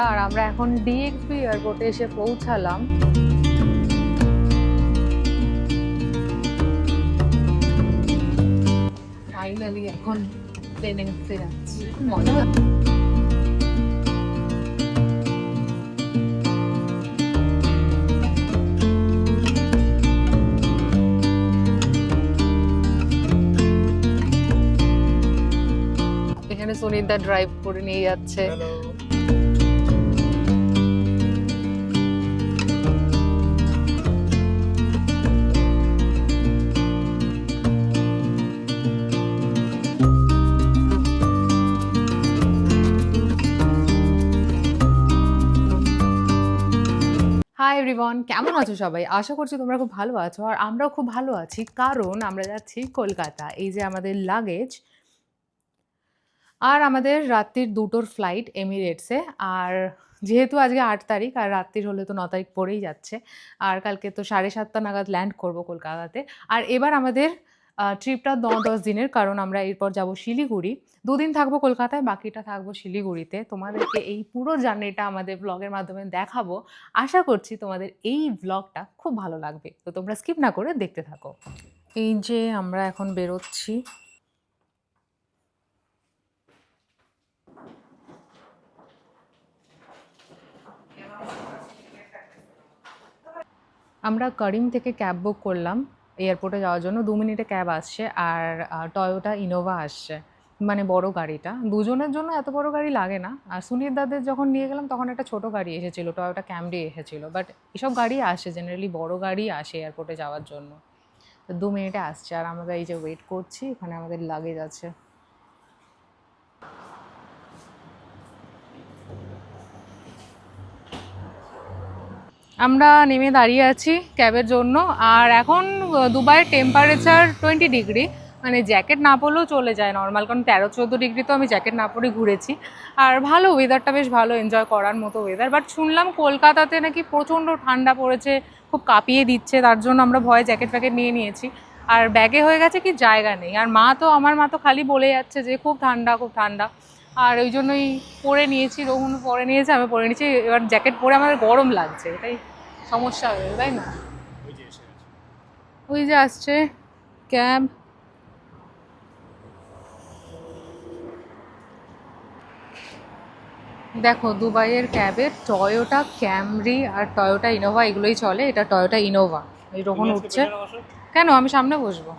আর আমরা এখন ডিএক্সবি এয়ারপোর্টে এসে পৌঁছালাম। ফাইনালি এখন প্লেনে উঠতে যাচ্ছি, মজা হচ্ছে। এখানে সুনিদা ড্রাইভ করে নিয়ে যাচ্ছে। হাই এভরিওয়ান, কেমন আছো সবাই? আশা করছি তোমরা খুব ভালো আছো, আর আমরাও খুব ভালো আছি, কারণ আমরা যাচ্ছি কলকাতা। এই যে আমাদের লাগেজ, আর আমাদের রাত্রির 2টোর ফ্লাইট এমিরেটসে। আর যেহেতু আজকে 8 তারিখ, আর রাত্রির হলে তো 9 তারিখ পড়েই যাচ্ছে, আর কালকে তো 7:30 নাগাদ ল্যান্ড করবো কলকাতাতে। আর এবার আমাদের ট্রিপটা 9-10 দিনের, কারণ আমরা এরপর যাব শিলিগুড়ি। 2 দিন থাকবো কলকাতায়, বাকিটা থাকবো শিলিগুড়িতে। তোমাদেরকে এই পুরো জার্নিটা আমাদের ব্লগের মাধ্যমে দেখাবো। আশা করছি তোমাদের এই ব্লগটা খুব ভালো লাগবে, তো তোমরা স্কিপ না করে দেখতে থাকো। এই যে আমরা এখন বেরোচ্ছি। আমরা করিম থেকে ক্যাব বুক করলাম এয়ারপোর্টে যাওয়ার জন্য। 2 মিনিটে ক্যাব আসছে, আর টয়োটা ইনোভা আসছে, মানে বড় গাড়িটা। দুজনের জন্য এত বড় গাড়ি লাগে না। আর সুনীল দাদের যখন নিয়ে গেলাম তখন একটা ছোট গাড়ি এসেছিল, টয়োটা ক্যামরি এসেছিল। বাট এসব গাড়ি আসে, জেনারেলি বড় গাড়ি আসে এয়ারপোর্টে যাওয়ার জন্য। তো 2 মিনিটে আসছে, আর আমরা এই যে ওয়েট করছি, এখানে আমাদের লাগেজ আছে। আমরা নেমে দাঁড়িয়ে আছি ক্যাবের জন্য। আর এখন দুবাইয়ের টেম্পারেচার 20 ডিগ্রি, মানে জ্যাকেট না পরলেও চলে যায় নর্মাল, কারণ 13-14 ডিগ্রি তো আমি জ্যাকেট না পরে ঘুরেছি। আর ভালো ওয়েদারটা, বেশ ভালো, এনজয় করার মতো ওয়েদার। বাট শুনলাম কলকাতাতে নাকি প্রচণ্ড ঠান্ডা পড়েছে, খুব কাঁপিয়ে দিচ্ছে, তার জন্য আমরা ভয়ে জ্যাকেট ফ্যাকেট নিয়ে নিয়েছি। আর ব্যাগে হয়ে গেছে কি জায়গা নেই। আর আমার মা তো খালি বলে যাচ্ছে যে খুব ঠান্ডা, খুব ঠান্ডা। আর ওই জন্যই পরে নিয়েছি, রোহন পরে নিয়েছে, আমি পরে নিয়েছি। এবার জ্যাকেট পরে আমাদের গরম লাগছে, এটাই সমস্যা হয়ে, তাই না? ওই যে আসছে ক্যাব। দেখো দুবাইয়ের ক্যাবে টয়োটা ক্যামরি আর টয়োটা ইনোভা এগুলোই চলে। এটা টয়োটা ইনোভা। এই রোহন উঠছে। কেন, আমি সামনে বসবো।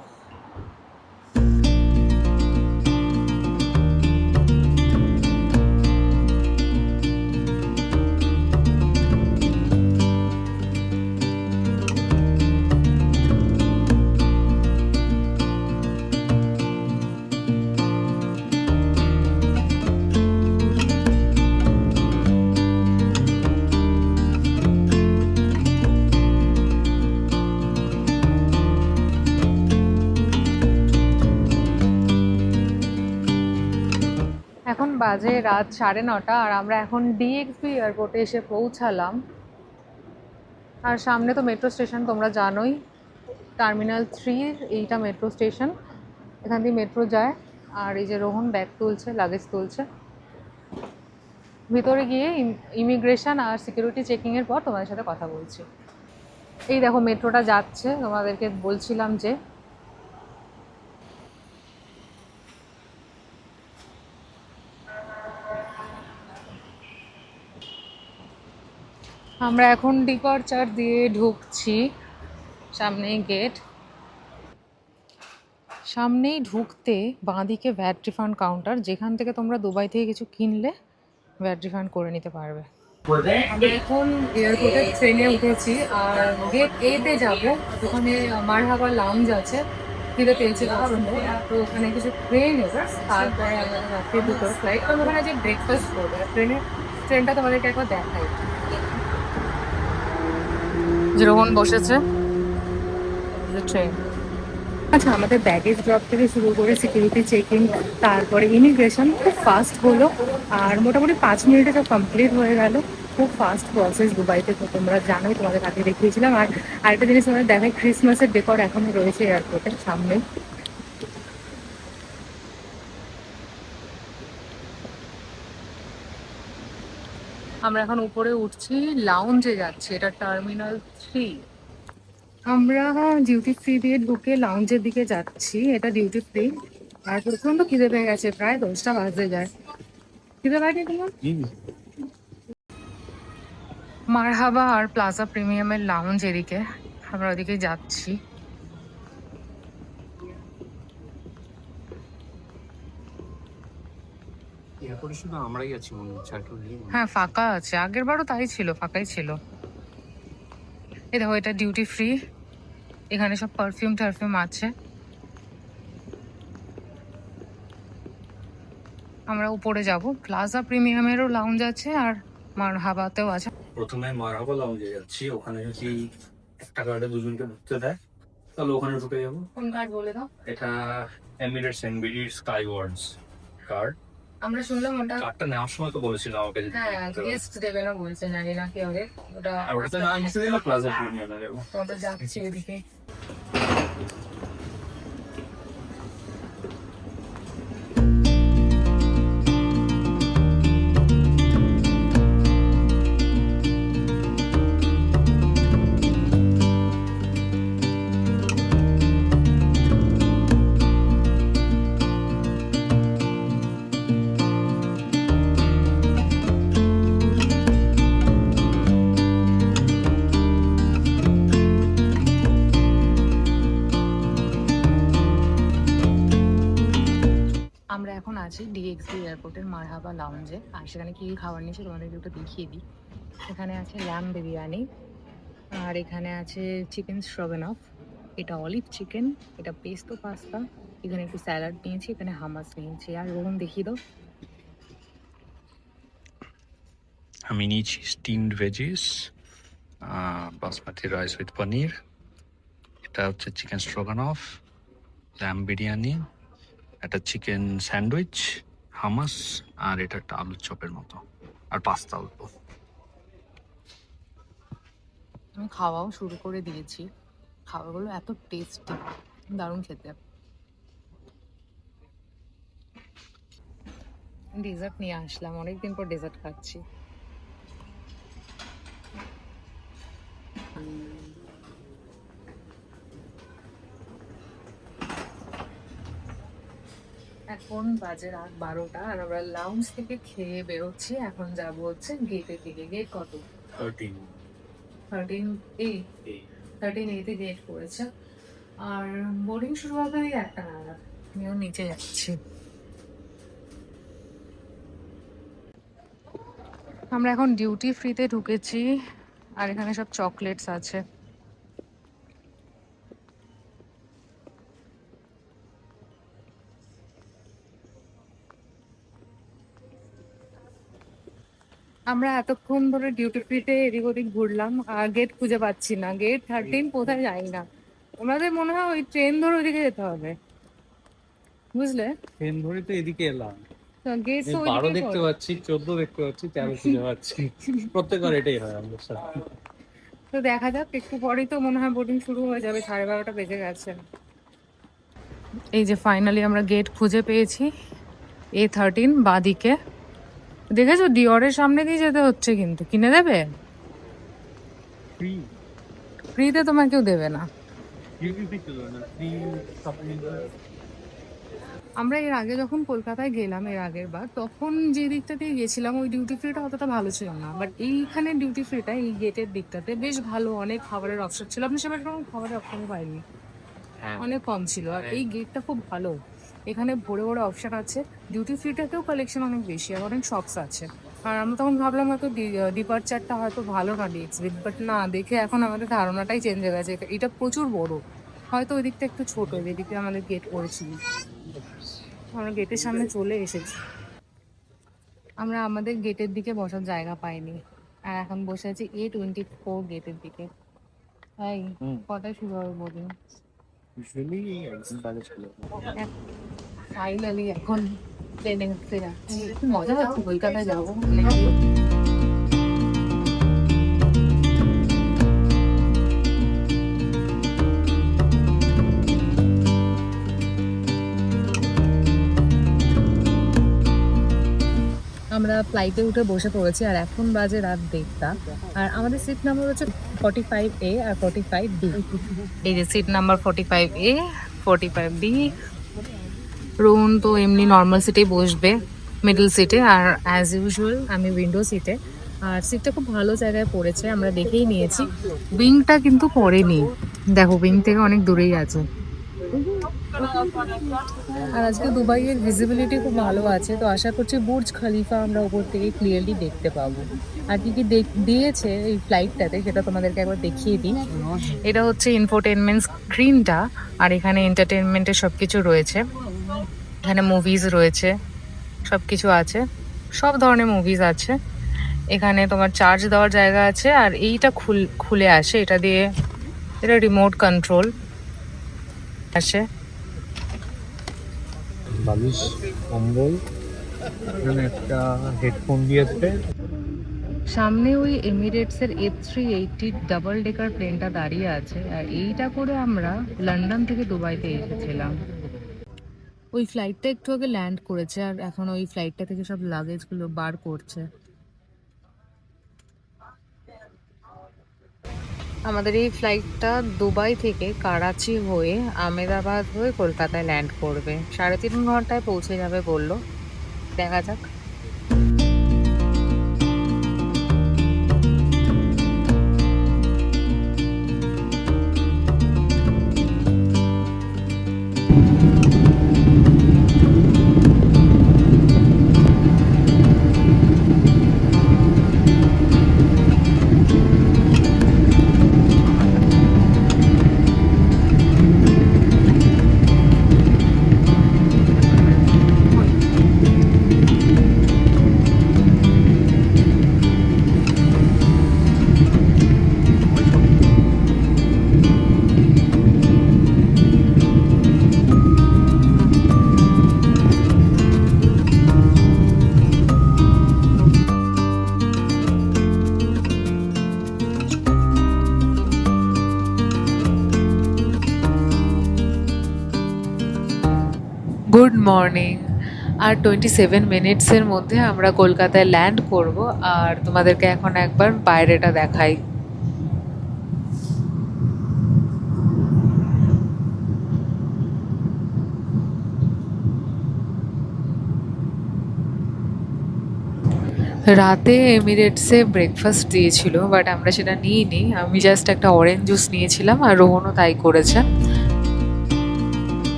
এখন বাজে রাত 9:30, আর আমরা এখন ডিএক্সবি এয়ারপোর্টে এসে পৌঁছালাম। আর সামনে তো মেট্রো স্টেশন, তোমরা জানোই, টার্মিনাল 3 এইটা মেট্রো স্টেশন। এখান দিয়ে মেট্রো যায়। আর এই যে রোহন ব্যাগ তুলছে, লাগেজ তুলছে। ভিতরে গিয়ে ইমিগ্রেশন আর সিকিউরিটি চেকিংয়ের পর তোমাদের সাথে কথা বলছি। এই দেখো মেট্রোটা যাচ্ছে, তোমাদেরকে বলছিলাম যে আমরা এখন ডিপারচার দিয়ে ঢুকছি। সামনেই গেট। সামনেই ঢুকতে বাঁদিকে ভ্যাট রিফান্ড কাউন্টার, যেখান থেকে তোমরা দুবাই থেকে কিছু কিনলে ভ্যাট রিফান্ড করে নিতে পারবে। আমরা এখন এয়ারপোর্টের ট্রেনে উঠেছি, আর গেট এতে যাব, ওখানে মারহাবা লাউঞ্জ আছে, ফিরে পেয়েছি পছন্দ। তো ওখানে কিছু ট্রেন নেবো, তারপরে আমাদের রাত্রে 2টোর ফ্লাইট, কারণ ওখানে যে ব্রেকফাস্ট করবো। ট্রেনটা তোমাদেরকে একবার দেখাই। যেরকম বসেছে ট্রেন। আচ্ছা, আমাদের ব্যাগেজ ড্রপ থেকে শুরু করে সিকিউরিটি চেকিং, তারপরে ইমিগ্রেশন খুব ফাস্ট হলো। আর মোটামুটি 5 মিনিটে সব কমপ্লিট হয়ে গেল। খুব ফাস্ট প্রসেস দুবাইতে, তো তোমরা জানোই, তোমাদের হাতে দেখিয়েছিলাম। আর আরেকটা জিনিস তোমাদের দেখায়, ক্রিসমাসের ডেকর এখনও রয়েছে এয়ারপোর্টের সামনে। আমরা এখন উপরে উঠছি, লাউঞ্জে যাচ্ছি, এটা টার্মিনাল 3। আমরা ডিউটি ফ্রি দিয়ে ঢুকে লাউঞ্জের দিকে যাচ্ছি, এটা ডিউটি ফ্রি। আর প্রচন্ড খিদে পেয়ে গেছে, প্রায় 10টা বাজে যায়। খিদে পাইনি তোমার? মারহাবা আর প্লাজা প্রিমিয়ামের লাউঞ্জ এদিকে, আমরা ওদিকে যাচ্ছি। শুধু আমরাই আছি মনে হচ্ছে, আর কেউ নেই। হ্যাঁ ফাঁকা আছে, আগের বারও তাই ছিল, ফাঁকাই ছিল। এই দেখো এটা ডিউটি ফ্রি, এখানে সব পারফিউম টারফিউম আছে। আমরা উপরে যাব, প্লাজা প্রিমিয়ামেরও লাউঞ্জ আছে আর মারহাবাতেও আছে। প্রথমে মারহাবা লাউঞ্জে যাচ্ছি, ওখানে যদি একটা কার্ডে দুজনকে ঢুকতে দেয় তাহলে ওখানে ঢুকে যাবো। কোন কার্ড বলে দাও? এটা এমিরেটস এনবিডির স্কাই ওয়ার্ডস কার্ড। আমরা শুনলাম ওটা, কার্ডটা নেওয়ার সময় তো বলেছিল আমাকে যে হ্যাঁ গেস্ট দেবে না বলছে, জানি না কি হবে ওটা। আর ওটাতে না নিচে দিলে প্লাজা প্রিমিয়ামে যাবো। আমরা যাচ্ছি ওদিকে। আমরা এখন আছি ডিএক্সবি এয়ারপোর্টের মারহাবা লাউঞ্জে, আর সেখানে কি খাবার নিয়েছে তোমাদেরকে একটু দেখিয়ে দিই। এখানে আছে ল্যাম বিরিয়ানি, আর এখানে আছে চিকেন স্ট্রোগানফ, এটা অলিভ চিকেন, এটা পেস্তো পাস্তা, এখানে একটু স্যালাড নিয়েছি, এখানে হামাস নিয়েছি। আর ওরকম দেখিয়ে দাও। আমি নিয়েছি steamed veggies, basmati rice with paneer, এটা হচ্ছে চিকেন স্ট্রোগানফ, ল্যাম বিরিয়ানি, একটা চিকেন স্যান্ডউইচ, হামাস, আর এটা একটা আলুর চপের মতো, আর পাস্তা অল্প। আমি খাওয়াও শুরু করে দিয়েছি, খাবারগুলো এত টেস্টি, দারুণ খেতে। ডেজার্ট নিয়ে আসলাম, অনেকদিন পর ডেজার্ট খাচ্ছি। এখন বাজে রাত 12টা, আর আমরা লাউঞ্জ থেকে খেয়ে বেরোচ্ছি। এখন যাবো হচ্ছে গেটের দিকে। গেট কত? 13A। 13A-তে গেট করেছে, আর বোর্ডিং শুরু হবে ওই 1টা নাগাদ। আমিও নিচে যাচ্ছি। আমরা এখন ডিউটি ফ্রিতে ঢুকেছি, আর এখানে সব চকলেটস আছে। আমরা এতক্ষণ ধরে ডিউটি ফ্রিতে এদিক ওদিক ঘুরলাম, আর গেট খুঁজে পাচ্ছি না। গেট 13 কোথায় যাই না। আমাদের মনে হয় ওই ট্রেন ধরে ওদিকে যেতে হবে, বুঝলে? ট্রেন ধরে তো এদিকে এলাম, গেট তো 12 ওইদিকে দেখতে পাচ্ছি, 14 দেখতে পাচ্ছি, 13 খুঁজে পাচ্ছি। প্রত্যেকবার এটাই হয় আমাদের সাথে। তো দেখা যাক, একটু পরেই তো মনে হয় বোর্ডিং শুরু হয়ে যাবে, 12:30 বেজে গেছে। এই যে ফাইনালি আমরা গেট খুঁজে পেয়েছি, A13 বাদিকে। দেখেছো ডিওরের সামনে দিয়ে যেতে হচ্ছে, কিন্তু কিনে দেবে? ফ্রি ফ্রিতে তোমার কেউ দেবে না। ইউটিউবে চলো না, ফ্রি শপিং। আমরা এর আগে যখন কলকাতায় গেলাম এর আগের বার, তখন যে দিকটা দিয়ে গেছিলাম ওই ডিউটি ফ্রিটা অতটা ভালো ছিল না, বাট এইখানে ডিউটি ফ্রিটা এই গেটের দিকটাতে বেশ ভালো, অনেক খাবারের অপশন ছিল। আপনি সেবার কোনো খাবারের অপশন পাইনি, অনেক কম ছিল। আর এই গেটটা খুব ভালো, এখানে ভরে ভরে অপশন আছে। ডিউটি ফ্রিটাতেও কালেকশন অনেক বেশি, আর অনেক শপস আছে। আর আমরা তখন ভাবলাম হয়তো ডিপার্চারটা হয়তো ভালো না ডিএক্সবি, বাট না, দেখে এখন আমাদের ধারণাটাই চেঞ্জ হয়ে গেছে। এটা প্রচুর বড়, হয়তো ওই দিকটা একটু ছোট, যেদিকে আমাদের গেট করেছিল। আমরা গেটের সামনে চলে এসেছি। আমরা আমাদের গেটের দিকে বসার জায়গা পাইনি, আর এখন বসে আছি A24 গেটের দিকে। তাই কটায় শুরু হবে বোর্ডিং? ফাইনালি এখন ট্রেনে উঠতে যাচ্ছি। মজা হচ্ছে, কলকাতায় যাবো। আমরা ফ্লাইটে উঠে বসে পড়েছি আর এখন বাজে রাত 1:30 আর আমাদের সিট নাম্বার হচ্ছে 45A আর 45D। এই যে seat number 45A 45D। Rohan তো এমনি নর্মাল সিটেই বসবে, মিডল সিটে, আর অ্যাজ ইউজুয়াল আমি উইন্ডো সিটে। আর সিটটা খুব ভালো জায়গায় পড়েছে, আমরা দেখেই নিয়েছি। উইংটা কিন্তু পড়েনি, দেখো উইং থেকে অনেক দূরেই আছে। আর আজকে দুবাইয়ের ভিজিবিলিটি খুব ভালো আছে, তো আশা করছি বুর্জ খলিফা আমরা উপর থেকে ক্লিয়ারলি দেখতে পাবো। আর কি কি দিয়েছে এই ফ্লাইটটাতে সেটা তোমাদেরকে একবার দেখিয়ে দিই। এটা হচ্ছে ইনফোটেনমেন্ট স্ক্রিনটা, আর এখানে এন্টারটেনমেন্টের সব কিছু রয়েছে। এখানে মুভিজ রয়েছে, সব কিছু আছে, সব ধরনের মুভিজ আছে। এখানে তোমার চার্জ দেওয়ার জায়গা আছে, আর এইটা খুলে আসে, এটা দিয়ে, এটা রিমোট কন্ট্রোল আসে। বালিশ, কম্বল, এখানে একটা হেডফোন দিয়েছে। সামনে ওই এমিরেটসের A380 ডাবল ডেকার প্লেনটা দাঁড়িয়ে আছে, আর এইটা করে আমরা লন্ডন থেকে দুবাইতে এসেছিলাম। ওই ফ্লাইটটা একটু আগে ল্যান্ড করেছে, আর এখন ওই ফ্লাইটটা থেকে সব লাগেজগুলো বার করছে। আমাদের এই ফ্লাইটটা দুবাই থেকে কারাচি হয়ে আহমেদাবাদ হয়ে কলকাতায় ল্যান্ড করবে, 3.5 ঘন্টায় পৌঁছে যাবে বললো, দেখা যাক। Good morning. আর 27 মিনিটসের মধ্যে আমরা কলকাতায় ল্যান্ড করব, আর তোমাদেরকে এখন একবার বাইরেটা দেখাই। রাতে এমিরেটসে ব্রেকফাস্ট দিয়েছিল, বাট আমরা সেটা নিইনি। আমি জাস্ট একটা অরেঞ্জ জুস নিয়েছিলাম, আর রোহনও তাই করেছে।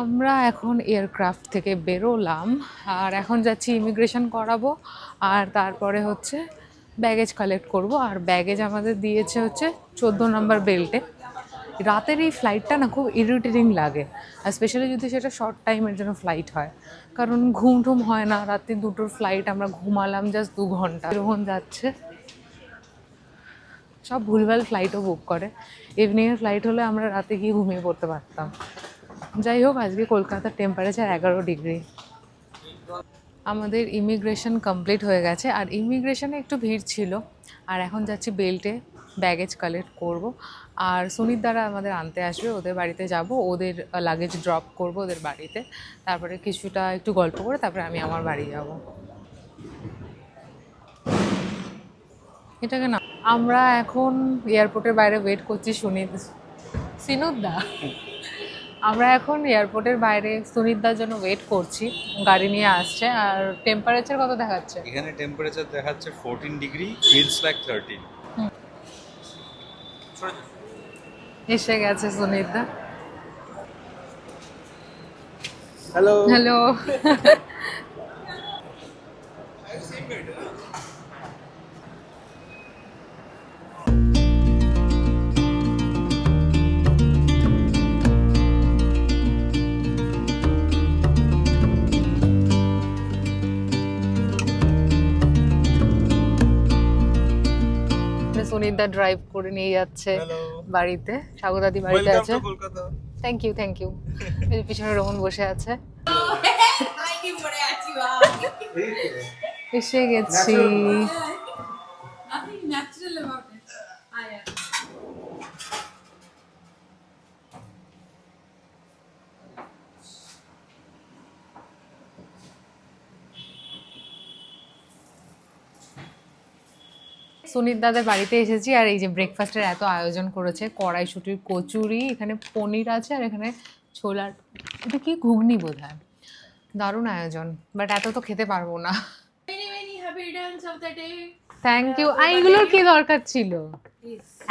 আমরা এখন এয়ারক্রাফট থেকে বেরোলাম, আর এখন যাচ্ছি ইমিগ্রেশন করাবো, আর তারপরে হচ্ছে ব্যাগেজ কালেক্ট করব। আর ব্যাগেজ আমাদের দিয়েছে হচ্ছে 14 নম্বর বেল্টে। রাতের এই ফ্লাইটটা না খুব ইরিটেটিং লাগে, আর স্পেশালি যদি সেটা শর্ট টাইমের জন্য ফ্লাইট হয়, কারণ ঘুম টুম হয় না। রাতে 2টোর ফ্লাইট, আমরা ঘুমালাম জাস্ট 2 ঘন্টা। এরকম যাচ্ছে, সব ভুলভাল ফ্লাইটও বুক করে। ইভিনিংয়ের ফ্লাইট হলে আমরা রাতে গিয়ে ঘুমিয়ে পড়তে পারতাম। যাই হোক, আজকে কলকাতার টেম্পারেচার 11 ডিগ্রি। আমাদের ইমিগ্রেশন কমপ্লিট হয়ে গেছে, আর ইমিগ্রেশনে একটু ভিড় ছিল। আর এখন যাচ্ছি বেল্টে ব্যাগেজ কালেক্ট করব, আর সুনীত দ্বারা আমাদের আনতে আসবে, ওদের বাড়িতে যাব, ওদের লাগেজ ড্রপ করব ওদের বাড়িতে। তারপরে কিছুটা একটু গল্প করে তারপরে আমি আমার বাড়ি যাব। এটাকে না, আমরা এখন এয়ারপোর্টের বাইরে ওয়েট করছি সিনুদা। আমরা এখন এয়ারপোর্টের বাইরে সুনীতদার জন্য ওয়েট করছি, গাড়ি নিয়ে আসছে। আর টেম্পারেচার কত দেখাচ্ছে? এখানে টেম্পারেচার দেখাচ্ছে 14 ডিগ্রি, ফিলস লাইক 13। এসে গেছে সুনীতদা। Hello hello. সুনিতা ড্রাইভ করে নিয়ে যাচ্ছে বাড়িতে, স্বাগতাদি বাড়িতে আছে। Thank you thank you. এই পিছনে রোহন বসে আছে। এসে গেছি। সুনীত দাদের বাড়িতে এসেছি আর এই যে ব্রেকফাস্টের এত আয়োজন করেছে, কড়াইশুটির কচুরি, এখানে পনির আছে আর এখানে ছোলার, এটা কি ঘুগনি বোধ হয়। দারুণ আয়োজন, বাট এত তো খেতে পারবো না। Thank you. এইগুলোর কি দরকার ছিল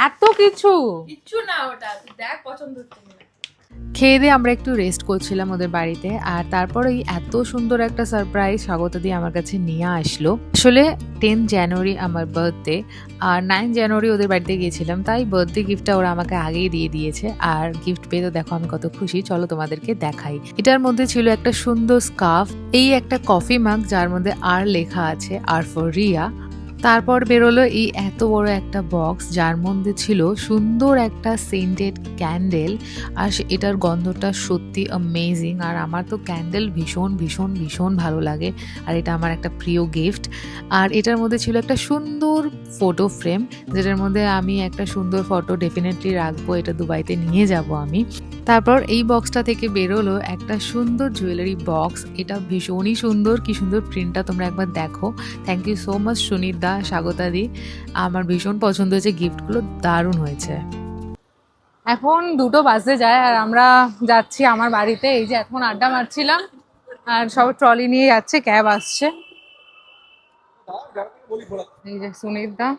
এত কিছু? কিচ্ছু না, ওটা দেখ পছন্দ হচ্ছে না। খেয়ে দিয়ে আমরা একটু রেস্ট করছিলাম ওদের বাড়িতে, আর তারপরেই এত সুন্দর একটা সারপ্রাইজ স্বাগতা দিয়ে আমার কাছে নিয়ে আসলো। আসলে 10 জানুয়ারি আমার বার্থডে, আর 9 জানুয়ারি ওদের বাড়িতে গিয়েছিলাম, তাই বার্থডে গিফটটা ওরা আমাকে আগেই দিয়ে দিয়েছে। আর গিফট পেয়ে তো দেখো আমি কত খুশি, চলো তোমাদেরকে দেখাই। এটার মধ্যে ছিল একটা সুন্দর স্কার্ফ, এই একটা কফি মাগ যার মধ্যে আর লেখা আছে আর ফর রিয়া। তারপর বেরোলো এই এত বড় একটা বক্স যার মধ্যে ছিল সুন্দর একটা সেন্টেড ক্যান্ডেল, আর এটার গন্ধটা সত্যি অ্যামেজিং। আর আমার তো ক্যান্ডেল ভীষণ ভীষণ ভীষণ ভালো লাগে, আর এটা আমার একটা প্রিয় গিফট। আর এটার মধ্যে ছিল একটা সুন্দর ফটো ফ্রেম, যেটার মধ্যে আমি একটা সুন্দর ফটো ডেফিনেটলি রাখবো, এটা দুবাইতে নিয়ে যাব আমি। তারপর এই বক্সটা থেকে বেরোলো একটা সুন্দর জুয়েলারি বক্স, এটা ভীষণই সুন্দর, কি সুন্দর প্রিন্টটা তোমরা একবার দেখো। Thank you so much Sunit da, Swagata di, আমার ভীষণ পছন্দ হয়েছে, গিফটগুলো দারুণ হয়েছে। এখন 2টো বাজতে যায় আর আমরা যাচ্ছি আমার বাড়িতে। এই যে এখন আড্ডা মারছিলাম আর সব ট্রলি নিয়ে যাচ্ছে, ক্যাব আসছে। এই যে সুনীত দা।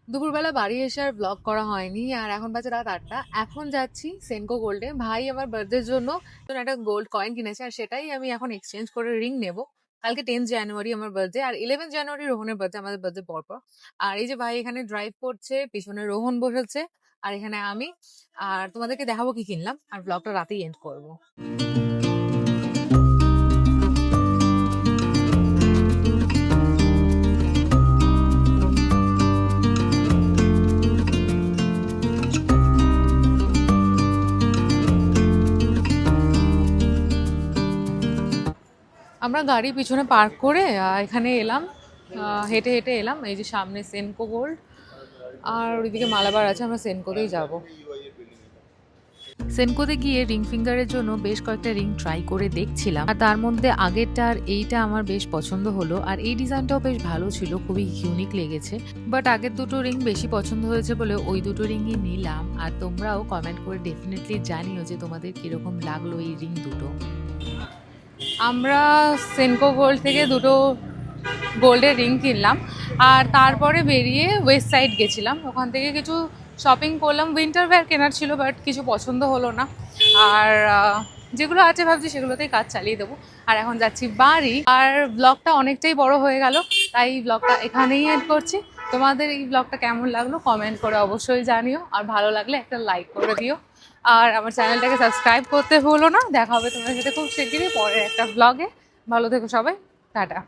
দুপুরবেলা বাড়ি এসে আর ব্লগ করা হয়নি, আর এখন বাজে রাত 8টা। এখন যাচ্ছি সেনকো গোল্ডে, ভাই আমার বার্থডের জন্য একটা গোল্ড কয়েন কিনেছে, আর সেটাই আমি এখন এক্সচেঞ্জ করে রিং নেব। কালকে 10 জানুয়ারি আমার বার্থডে, আর 11 জানুয়ারি রোহনের বার্থডে, আমাদের বার্থডে পরপর। আর এই যে ভাই এখানে ড্রাইভ করছে, পিছনে রোহন বসেছে, আর এখানে আমি। আর তোমাদেরকে দেখাবো কি কিনলাম, আর ব্লগটা রাতেই এন্ড করবো। আমরা গাড়ি পিছনে পার্ক করে এখানে এলাম, হেঁটে হেঁটে এলাম। এই যে সামনে সেনকো গোল্ড, আর ওইদিকে মালাবার আছে, আমরা সেনকোতেই যাব। সেনকোতে গিয়ে রিং ফিঙ্গারের জন্য বেশ কয়েকটা রিং ট্রাই করে দেখছিলাম, আর তার মধ্যে আগেরটা আর এইটা আমার বেশ পছন্দ হলো, আর এই ডিজাইনটাও বেশ ভালো ছিল, খুবই ইউনিক লেগেছে। বাট আগের দুটো রিং বেশি পছন্দ হয়েছে বলে ওই দুটো রিংই নিলাম। আর তোমরাও কমেন্ট করে ডেফিনেটলি জানিও যে তোমাদের কিরকম লাগলো এই রিং দুটো। আমরা সেনকো গোল্ড থেকে 2টো গোল্ডের রিং কিনলাম, আর তারপরে বেরিয়ে ওয়েস্ট সাইড গেছিলাম, ওখান থেকে কিছু শপিং করলাম। উইন্টার ওয়্যার কেনার ছিল, বাট কিছু পছন্দ হলো না, আর যেগুলো আছে ভাবছি সেগুলোতেই কাজ চালিয়ে দেবো। আর এখন যাচ্ছি বাড়ি। আর ব্লগটা অনেকটাই বড় হয়ে গেল, তাই ব্লগটা এখানেই এন্ড করছি। তোমাদের এই ব্লগটা কেমন লাগলো কমেন্ট করে অবশ্যই জানিও, আর ভালো লাগলে একটা লাইক করে দিও, আর আমার চ্যানেলটাকে সাবস্ক্রাইব করতে ভুলো না। দেখা হবে তোমাদের সাথে খুব শিগগিরই পরের একটা ব্লগে। ভালো থেকো সবাই, টাটা।